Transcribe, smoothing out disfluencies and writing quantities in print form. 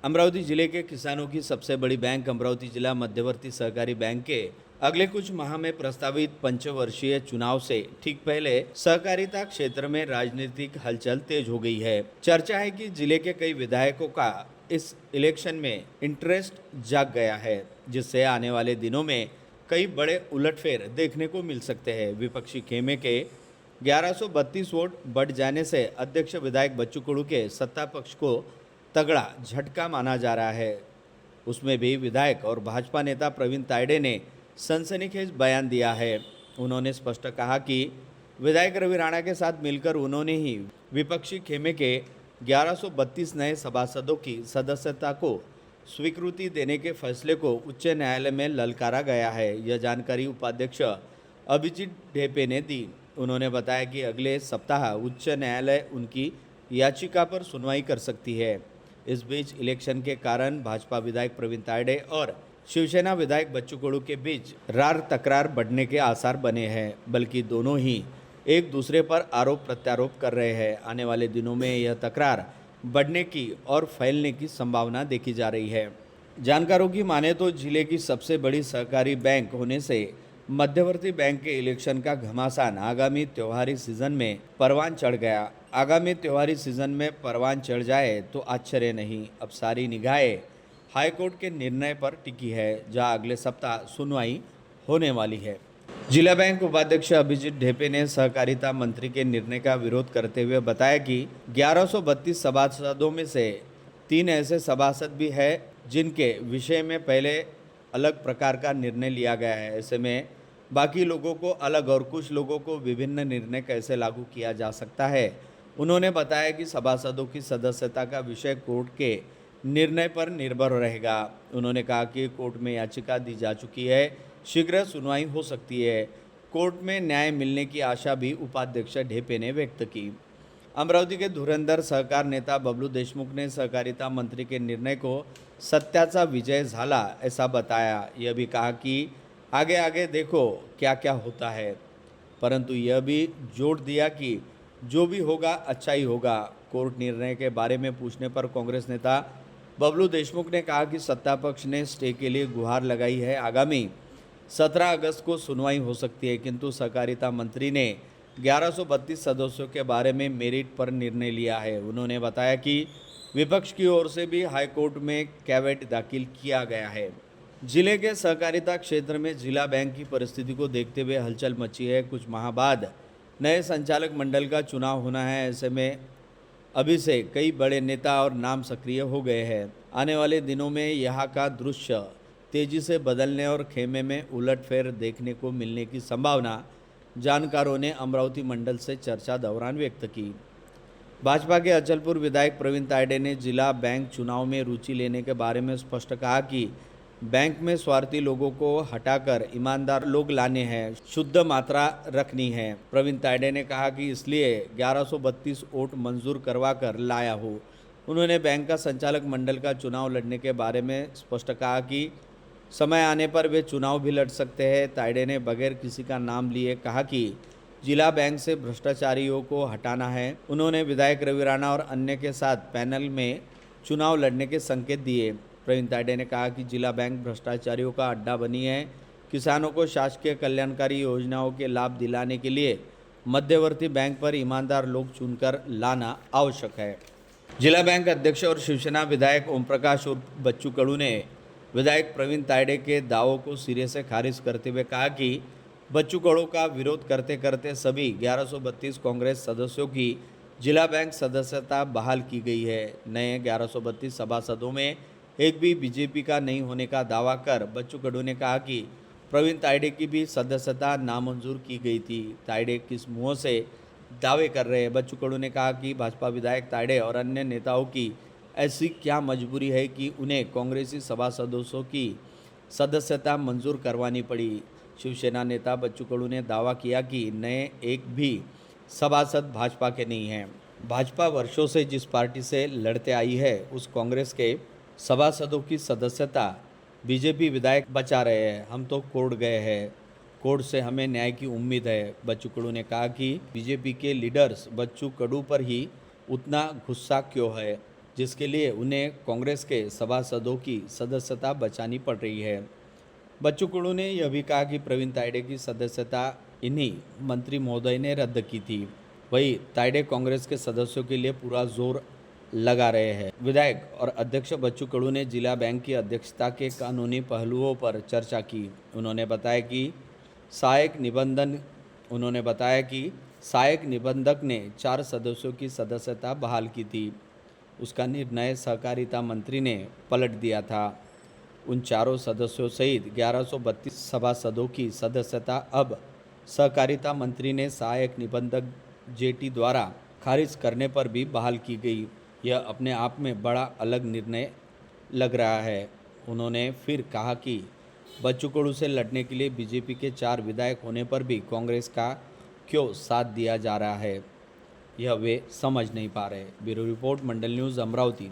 अमरावती जिले के किसानों की सबसे बड़ी बैंक अमरावती जिला मध्यवर्ती सहकारी बैंक के अगले कुछ माह में प्रस्तावित पंचवर्षीय चुनाव से ठीक पहले सहकारिता क्षेत्र में राजनीतिक हलचल तेज हो गई है। चर्चा है कि जिले के कई विधायकों का इस इलेक्शन में इंटरेस्ट जाग गया है, जिससे आने वाले दिनों में कई बड़े उलटफेर देखने को मिल सकते हैं। विपक्षी खेमे के 1132 वोट बढ़ जाने से अध्यक्ष विधायक बच्चू कडू के सत्ता पक्ष को तगड़ा झटका माना जा रहा है। उसमें भी विधायक और भाजपा नेता प्रवीण तायडे ने सनसनीखेज बयान दिया है। उन्होंने स्पष्ट कहा कि विधायक रवि राणा के साथ मिलकर उन्होंने ही विपक्षी खेमे के 1132 नए सभासदों की सदस्यता को स्वीकृति देने के फैसले को उच्च न्यायालय में ललकारा गया है। यह जानकारी उपाध्यक्ष अभिजीत ढेपे ने दी। उन्होंने बताया कि अगले सप्ताह उच्च न्यायालय उनकी याचिका पर सुनवाई कर सकती है। इस बीच इलेक्शन के कारण भाजपा विधायक प्रवीण तायडे और शिवसेना विधायक बच्चू कडू के बीच रार तकरार बढ़ने के आसार बने हैं, बल्कि दोनों ही एक दूसरे पर आरोप प्रत्यारोप कर रहे हैं। आने वाले दिनों में यह तकरार बढ़ने की और फैलने की संभावना देखी जा रही है। जानकारों की माने तो जिले की सबसे बड़ी सहकारी बैंक होने से मध्यवर्ती बैंक के इलेक्शन का घमासान आगामी त्योहारी सीजन में परवान चढ़ गया। आगामी त्योहारी सीजन में परवान चढ़ जाए तो आश्चर्य नहीं। अब सारी निगाहें हाईकोर्ट के निर्णय पर टिकी है, जहां अगले सप्ताह सुनवाई होने वाली है। जिला बैंक उपाध्यक्ष अभिजीत ढेपे ने सहकारिता मंत्री के निर्णय का विरोध करते हुए बताया कि 1132 सभासदों में से 3 ऐसे सभासद भी हैं जिनके विषय में पहले अलग प्रकार का निर्णय लिया गया है। ऐसे में बाकी लोगों को अलग और कुछ लोगों को विभिन्न निर्णय कैसे लागू किया जा सकता है। उन्होंने बताया कि सभासदों की सदस्यता का विषय कोर्ट के निर्णय पर निर्भर रहेगा। उन्होंने कहा कि कोर्ट में याचिका दी जा चुकी है, शीघ्र सुनवाई हो सकती है। कोर्ट में न्याय मिलने की आशा भी उपाध्यक्ष ढेपे ने व्यक्त की। अमरावती के धुरंधर सहकार नेता बबलू देशमुख ने सहकारिता मंत्री के निर्णय को सत्याचा विजय झाला ऐसा बताया। यह भी कहा कि आगे आगे देखो क्या क्या होता है, परंतु यह भी जोड़ दिया कि जो भी होगा अच्छा ही होगा। कोर्ट निर्णय के बारे में पूछने पर कांग्रेस नेता बबलू देशमुख ने कहा कि सत्ता पक्ष ने स्टे के लिए गुहार लगाई है। आगामी 17 अगस्त को सुनवाई हो सकती है, किंतु सहकारिता मंत्री ने 1132 सदस्यों के बारे में मेरिट पर निर्णय लिया है। उन्होंने बताया कि विपक्ष की ओर से भी हाईकोर्ट में कैवेट दाखिल किया गया है। जिले के सहकारिता क्षेत्र में जिला बैंक की परिस्थिति को देखते हुए हलचल मची है। कुछ माह बाद नए संचालक मंडल का चुनाव होना है। ऐसे में अभी से कई बड़े नेता और नाम सक्रिय हो गए हैं। आने वाले दिनों में यहाँ का दृश्य तेजी से बदलने और खेमे में उलटफेर देखने को मिलने की संभावना जानकारों ने अमरावती मंडल से चर्चा दौरान व्यक्त की। भाजपा के अचलपुर विधायक प्रवीण तायडे ने जिला बैंक चुनाव में रुचि लेने के बारे में स्पष्ट कहा कि बैंक में स्वार्थी लोगों को हटाकर ईमानदार लोग लाने हैं, शुद्ध मात्रा रखनी है। प्रवीण तायडे ने कहा कि इसलिए 1132 वोट मंजूर करवा कर लाया हूँ। उन्होंने बैंक का संचालक मंडल का चुनाव लड़ने के बारे में स्पष्ट कहा कि समय आने पर वे चुनाव भी लड़ सकते हैं। तायडे ने बगैर किसी का नाम लिए कहा कि जिला बैंक से भ्रष्टाचारियों को हटाना है। उन्होंने विधायक रवि राणा और अन्य के साथ पैनल में चुनाव लड़ने के संकेत दिए। प्रवीण तायडे ने कहा कि जिला बैंक भ्रष्टाचारियों का अड्डा बनी है। किसानों को शासकीय कल्याणकारी योजनाओं के लाभ दिलाने के लिए मध्यवर्ती बैंक पर ईमानदार लोग चुनकर लाना आवश्यक है। जिला बैंक अध्यक्ष और शिवसेना विधायक ओम प्रकाश उर्फ बच्चू कडू ने विधायक प्रवीण तायडे के दावों को सिरे से खारिज करते हुए कहा कि बच्चू कडू का विरोध करते करते सभी 1132 कांग्रेस सदस्यों की जिला बैंक सदस्यता बहाल की गई है। नए 1132 सभासदों में एक भी बीजेपी का नहीं होने का दावा कर बच्चू कडू ने कहा कि प्रवीण तायडे की भी सदस्यता नामंजूर की गई थी। तायडे किस मुंह से दावे कर रहे हैं? बच्चू कडू ने कहा कि भाजपा विधायक तायडे और अन्य नेताओं की ऐसी क्या मजबूरी है कि उन्हें कांग्रेसी सभासदों की सदस्यता मंजूर करवानी पड़ी। शिवसेना नेता बच्चू कडू ने दावा किया कि नए एक भी सभासद भाजपा के नहीं हैं। भाजपा वर्षों से जिस पार्टी से लड़ते आई है उस कांग्रेस के सभासदों की सदस्यता बीजेपी विधायक बचा रहे हैं। हम तो कोर्ट गए हैं, कोर्ट से हमें न्याय की उम्मीद है। बच्चू कडू ने कहा कि बीजेपी के लीडर्स बच्चू कडू पर ही उतना गुस्सा क्यों है। जिसके लिए उन्हें कांग्रेस के सभासदों की सदस्यता बचानी पड़ रही है। बच्चू कडू ने यह भी कहा कि प्रवीण तायडे की सदस्यता इन्हीं मंत्री महोदय ने रद्द की थी। वहीं तायडे कांग्रेस के सदस्यों के लिए पूरा जोर लगा रहे हैं। विधायक और अध्यक्ष बच्चू कडू ने जिला बैंक की अध्यक्षता के कानूनी पहलुओं पर चर्चा की। उन्होंने बताया कि सहायक निबंधक ने 4 सदस्यों की सदस्यता बहाल की थी। उसका निर्णय सहकारिता मंत्री ने पलट दिया था। उन चारों सदस्यों सहित 1132 सभासदों की सदस्यता अब सहकारिता मंत्री ने सहायक निबंधक जेटी द्वारा खारिज करने पर भी बहाल की गई। यह अपने आप में बड़ा अलग निर्णय लग रहा है। उन्होंने फिर कहा कि बच्चू कडू से लड़ने के लिए बीजेपी के 4 विधायक होने पर भी कांग्रेस का क्यों साथ दिया जा रहा है, यह वे समझ नहीं पा रहे। ब्यूरो रिपोर्ट, मंडल न्यूज़, अमरावती।